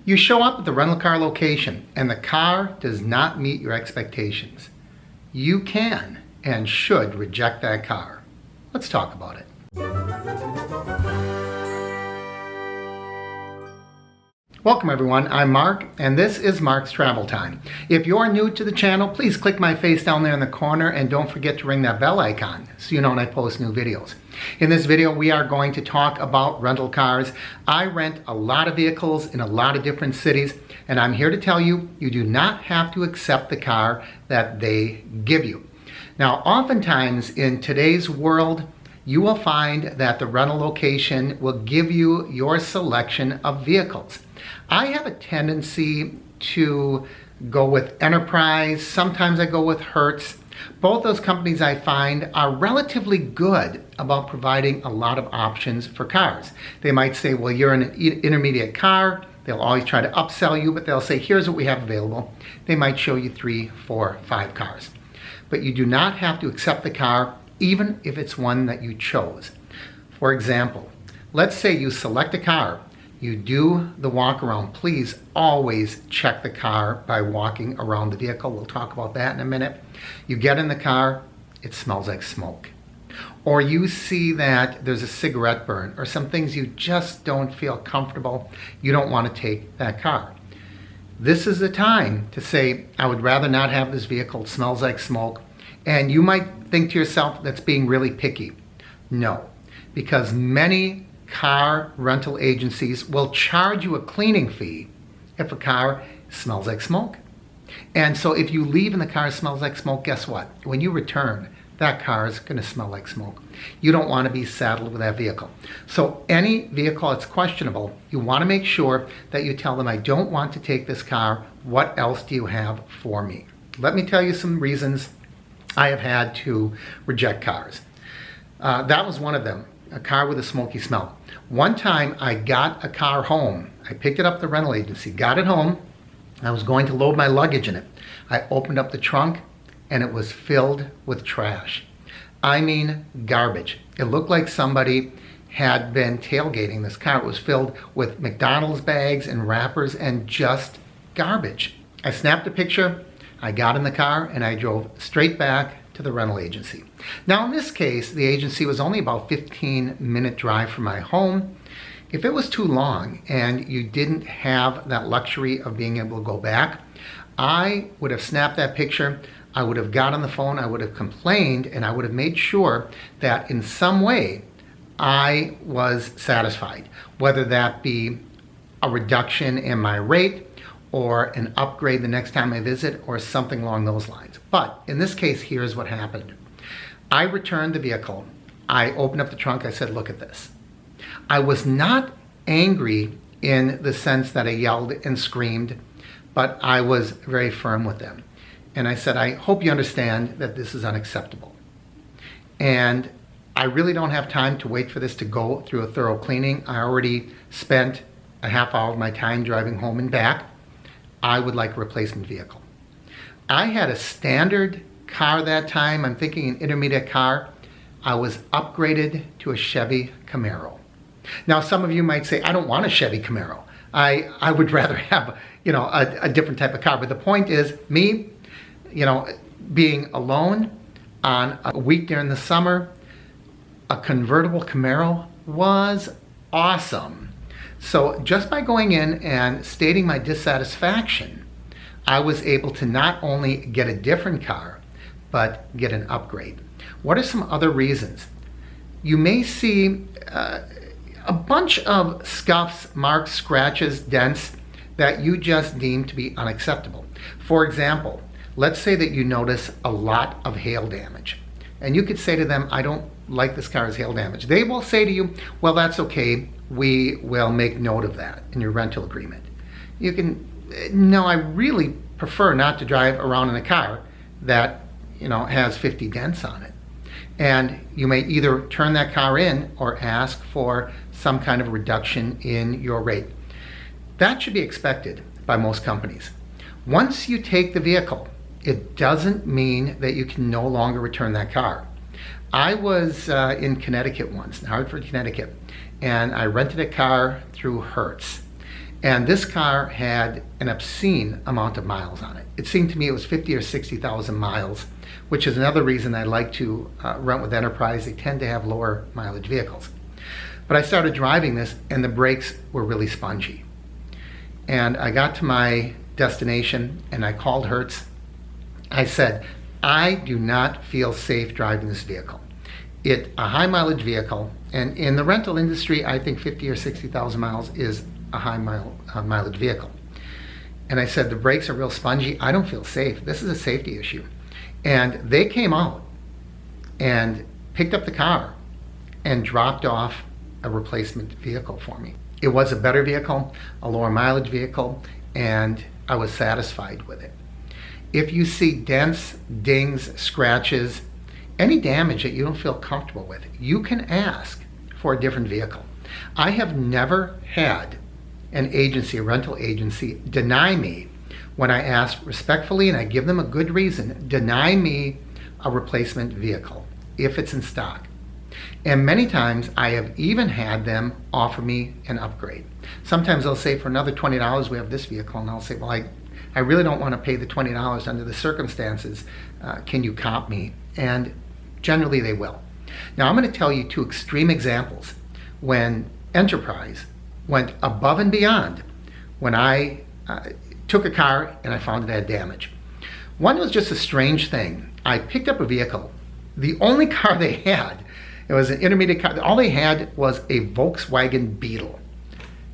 You show up at the rental car location and the car does not meet your expectations. You can and should reject that car. Let's talk about it. Welcome everyone, I'm Mark and this is Mark's Travel Time. If you're new to the channel, please click my face down there in the corner and don't forget to ring that bell icon so you know when I post new videos. In this video we are going to talk about rental cars. I rent a lot of vehicles in a lot of different cities and I'm here to tell you, you do not have to accept the car that they give you. Now oftentimes in today's world, you will find that the rental location will give you your selection of vehicles. I have a tendency to go with Enterprise, sometimes I go with Hertz. Both those companies I find are relatively good about providing a lot of options for cars. They might say, well, you're an intermediate car. They'll always try to upsell you, but they'll say, here's what we have available. They might show you 3, 4, 5 cars. But you do not have to accept the car even if it's one that you chose. For example, let's say you select a car, you do the walk around. Please always check the car by walking around the vehicle. We'll talk about that in a minute. You get in the car, it smells like smoke. Or you see that there's a cigarette burn or some things you just don't feel comfortable. You don't want to take that car. This is the time to say, I would rather not have this vehicle. It smells like smoke. And you might think to yourself, that's being really picky. No, because many car rental agencies will charge you a cleaning fee if a car smells like smoke. And so if you leave and the car smells like smoke, guess what? When you return, that car is going to smell like smoke. You don't want to be saddled with that vehicle. So any vehicle that's questionable, you want to make sure that you tell them, I don't want to take this car. What else do you have for me? Let me tell you some reasons I have had to reject cars. That was one of them, a car with a smoky smell. One time I got a car home. I picked it up at the rental agency, got it home. I was going to load my luggage in it. I opened up the trunk and it was filled with trash. I mean garbage. It looked like somebody had been tailgating this car. It was filled with McDonald's bags and wrappers and just garbage. I snapped a picture, I got in the car and I drove straight back to the rental agency. Now in this case, the agency was only about 15-minute drive from my home. If it was too long and you didn't have that luxury of being able to go back, I would have snapped that picture, I would have got on the phone, I would have complained, and I would have made sure that in some way I was satisfied, whether that be a reduction in my rate or an upgrade the next time I visit or something along those lines. But in this case, here's what happened. I returned the vehicle. I opened up the trunk. I said, look at this. I was not angry in the sense that I yelled and screamed, but I was very firm with them. And I said, I hope you understand that this is unacceptable. And I really don't have time to wait for this to go through a thorough cleaning. I already spent a half hour of my time driving home and back. I would like a replacement vehicle. I had a standard car that time. I'm thinking an intermediate car. I was upgraded to a Chevy Camaro. Now, some of you might say, I don't want a Chevy Camaro. I would rather have, a different type of car. But the point is, me, being alone on a week during the summer, a convertible Camaro was awesome. So just by going in and stating my dissatisfaction, I was able to not only get a different car, but get an upgrade. What are some other reasons? You may see a bunch of scuffs, marks, scratches, dents that you just deem to be unacceptable. For example, let's say that you notice a lot of hail damage. And you could say to them, I don't like this car's hail damage. They will say to you, well, that's okay. We will make note of that in your rental agreement. You can, no, I really prefer not to drive around in a car that, has 50 dents on it. And you may either turn that car in or ask for some kind of reduction in your rate. That should be expected by most companies. Once you take the vehicle, it doesn't mean that you can no longer return that car. I was in Connecticut once, in Hartford, Connecticut, and I rented a car through Hertz. And this car had an obscene amount of miles on it. It seemed to me it was 50 or 60,000 miles, which is another reason I like to rent with Enterprise. They tend to have lower mileage vehicles. But I started driving this and the brakes were really spongy. And I got to my destination and I called Hertz. I said, I do not feel safe driving this vehicle. It's a high mileage vehicle, and in the rental industry, I think 50 or 60,000 miles is a high mileage vehicle. And I said, the brakes are real spongy. I don't feel safe. This is a safety issue. And they came out and picked up the car and dropped off a replacement vehicle for me. It was a better vehicle, a lower mileage vehicle, and I was satisfied with it. If you see dents, dings, scratches, any damage that you don't feel comfortable with, you can ask for a different vehicle. I have never had an agency, a rental agency, deny me when I ask respectfully, and I give them a good reason, deny me a replacement vehicle if it's in stock. And many times I have even had them offer me an upgrade. Sometimes they'll say, for another $20 we have this vehicle, and I'll say, well, I really don't want to pay the $20 under the circumstances. Can you comp me? And generally they will. Now I'm going to tell you two extreme examples when Enterprise went above and beyond when I took a car and I found it had damage. One was just a strange thing. I picked up a vehicle. The only car they had, it was an intermediate car, all they had was a Volkswagen Beetle.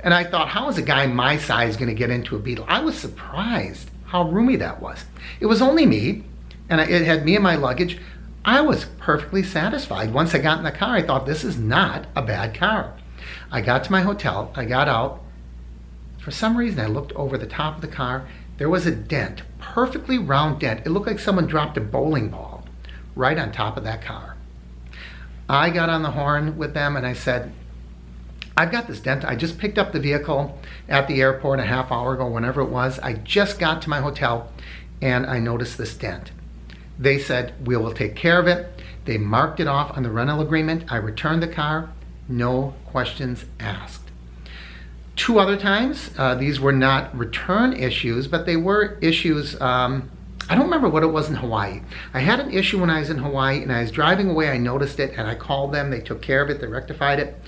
And I thought, how is a guy my size going to get into a Beetle? I was surprised how roomy that was. It was only me, and it had me and my luggage. I was perfectly satisfied. Once I got in the car, I thought, this is not a bad car. I got to my hotel, I got out. For some reason, I looked over the top of the car. There was a dent, perfectly round dent. It looked like someone dropped a bowling ball right on top of that car. I got on the horn with them and I said, I've got this dent. I just picked up the vehicle at the airport a half hour ago, whenever it was. I just got to my hotel and I noticed this dent. They said, we will take care of it. They marked it off on the rental agreement. I returned the car, no questions asked. Two other times, these were not return issues, but they were issues, I don't remember what it was in Hawaii. I had an issue when I was in Hawaii and I was driving away, I noticed it and I called them, they took care of it, they rectified it.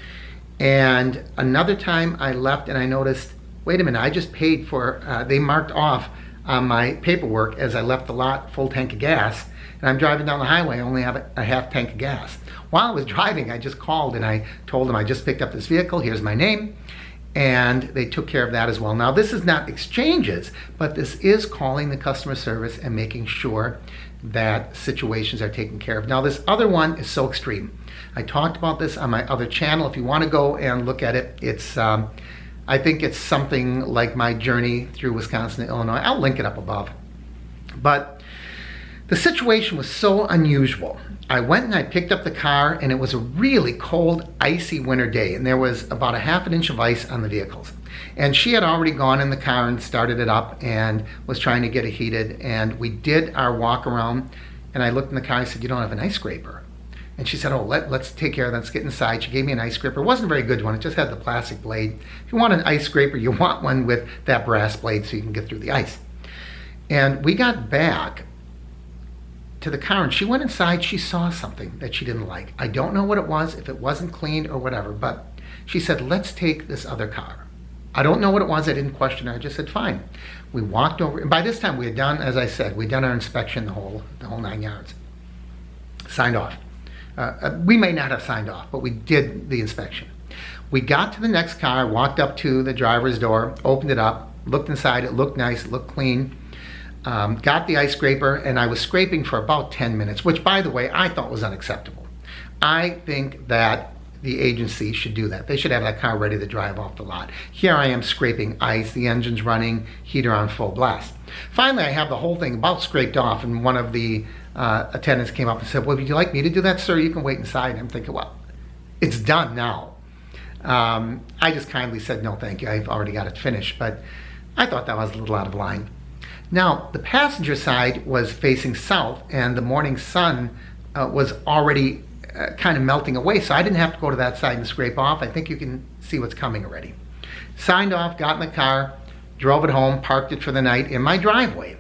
And another time I left and I noticed, wait a minute, I just paid for, they marked off on my paperwork as I left the lot, full tank of gas, and I'm driving down the highway, I only have a half tank of gas. While I was driving, I just called and I told them I just picked up this vehicle, here's my name, and they took care of that as well. Now this is not exchanges, but this is calling the customer service and making sure that situations are taken care of. Now this other one is so extreme. I talked about this on my other channel. If you want to go and look at it, it's I think it's something like my journey through Wisconsin and Illinois. I'll link it up above. But the situation was so unusual. I went and I picked up the car and it was a really cold, icy winter day and there was about a half an inch of ice on the vehicles. And she had already gone in the car and started it up and was trying to get it heated, and we did our walk around and I looked in the car and I said, you don't have an ice scraper? And she said, oh, let's take care of that, let's get inside. She gave me an ice scraper. It wasn't a very good one, it just had the plastic blade. If you want an ice scraper, you want one with that brass blade so you can get through the ice. And we got back to the car and she went inside, she saw something that she didn't like. I don't know what it was, if it wasn't cleaned or whatever, but she said, let's take this other car. I don't know what it was, I didn't question her, I just said, fine. We walked over, and by this time we had done, as I said, we'd done our inspection, the whole 9 yards. Signed off. We may not have signed off, but we did the inspection. We got to the next car, walked up to the driver's door, opened it up, looked inside, it looked nice, it looked clean. Got the ice scraper and I was scraping for about 10 minutes, which by the way, I thought was unacceptable. I think that the agency should do that. They should have that car ready to drive off the lot. Here I am scraping ice, the engine's running, heater on full blast. Finally, I have the whole thing about scraped off and one of the attendants came up and said, well, would you like me to do that, sir? You can wait inside. And I'm thinking, well, it's done now. I just kindly said, no, thank you. I've already got it finished, but I thought that was a little out of line. Now, the passenger side was facing south and the morning sun was already kind of melting away, so I didn't have to go to that side and scrape off. I think you can see what's coming already. Signed off, got in the car, drove it home, parked it for the night in my driveway.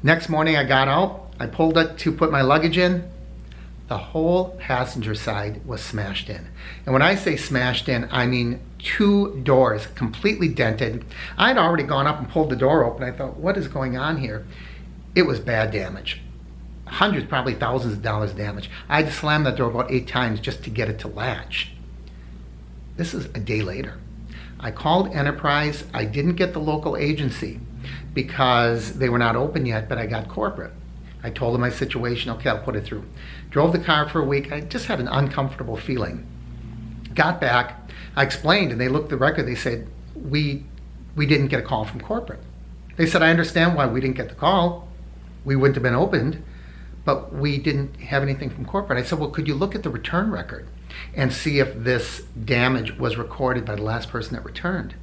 Next morning I got out, I pulled it to put my luggage in. The whole passenger side was smashed in. And when I say smashed in, I mean 2 doors completely dented. I'd already gone up and pulled the door open. I thought, what is going on here? It was bad damage. Hundreds, probably thousands of dollars of damage. I had to slam that door about 8 times just to get it to latch. This is a day later. I called Enterprise. I didn't get the local agency because they were not open yet, but I got corporate. I told them my situation. Okay, I'll put it through. Drove the car for a week. I just had an uncomfortable feeling. Got back. I explained, and they looked at the record. They said, we didn't get a call from corporate. They said, I understand why we didn't get the call. We wouldn't have been opened, but we didn't have anything from corporate. I said, well, could you look at the return record and see if this damage was recorded by the last person that returned?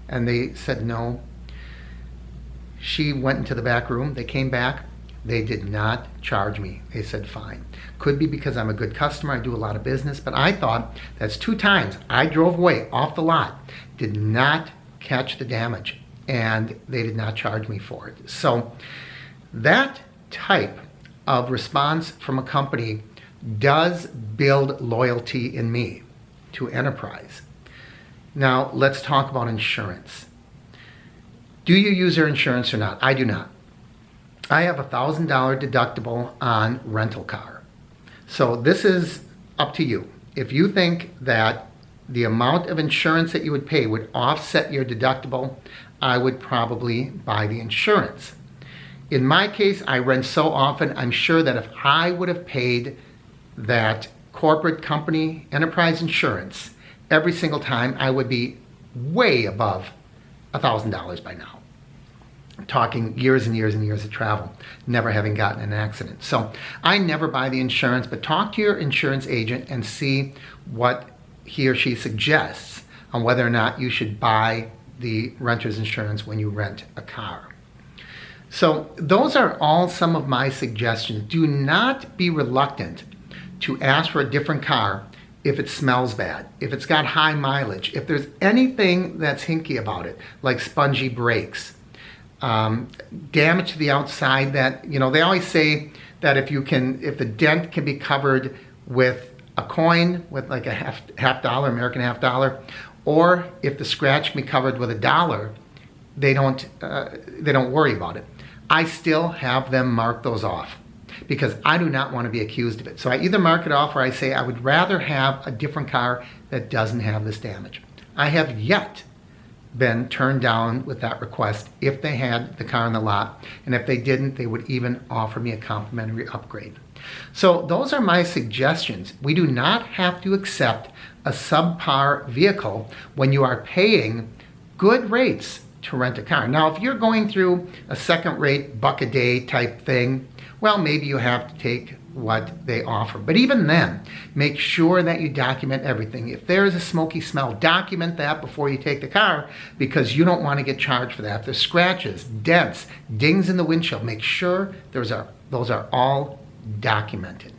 And they said no. She went into the back room. They came back. They did not charge me. They said fine. Could be because I'm a good customer. I do a lot of business. But I thought that's 2 times I drove away off the lot, did not catch the damage, and they did not charge me for it. So that type of response from a company does build loyalty in me to Enterprise. Now let's talk about insurance. Do you use your insurance or not? I do not. I have a $1,000 deductible on rental car. So this is up to you. If you think that the amount of insurance that you would pay would offset your deductible, I would probably buy the insurance. In my case, I rent so often, I'm sure that if I would have paid that corporate company Enterprise insurance every single time, I would be way above $1,000 by now. I'm talking years and years and years of travel, never having gotten in an accident. So I never buy the insurance, but talk to your insurance agent and see what he or she suggests on whether or not you should buy the renter's insurance when you rent a car. So those are all some of my suggestions. Do not be reluctant to ask for a different car if it smells bad, if it's got high mileage, if there's anything that's hinky about it, like spongy brakes, damage to the outside that, they always say that if the dent can be covered with a coin, with like a half dollar, American half dollar, or if the scratch can be covered with $1, they don't worry about it. I still have them mark those off because I do not want to be accused of it. So I either mark it off or I say I would rather have a different car that doesn't have this damage. I have yet been turned down with that request if they had the car in the lot, and if they didn't, they would even offer me a complimentary upgrade. So those are my suggestions. We do not have to accept a subpar vehicle when you are paying good rates to rent a car. Now, if you're going through a second-rate buck-a-day type thing, well, maybe you have to take what they offer. But even then, make sure that you document everything. If there is a smoky smell, document that before you take the car because you don't want to get charged for that. If there's scratches, dents, dings in the windshield, make sure those are all documented.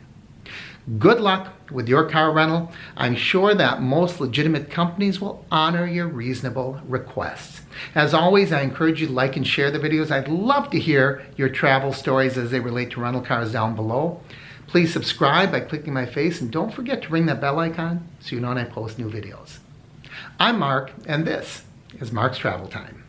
Good luck with your car rental. I'm sure that most legitimate companies will honor your reasonable requests. As always, I encourage you to like and share the videos. I'd love to hear your travel stories as they relate to rental cars down below. Please subscribe by clicking my face, and don't forget to ring that bell icon so you know when I post new videos. I'm Mark, and this is Mark's Travel Time.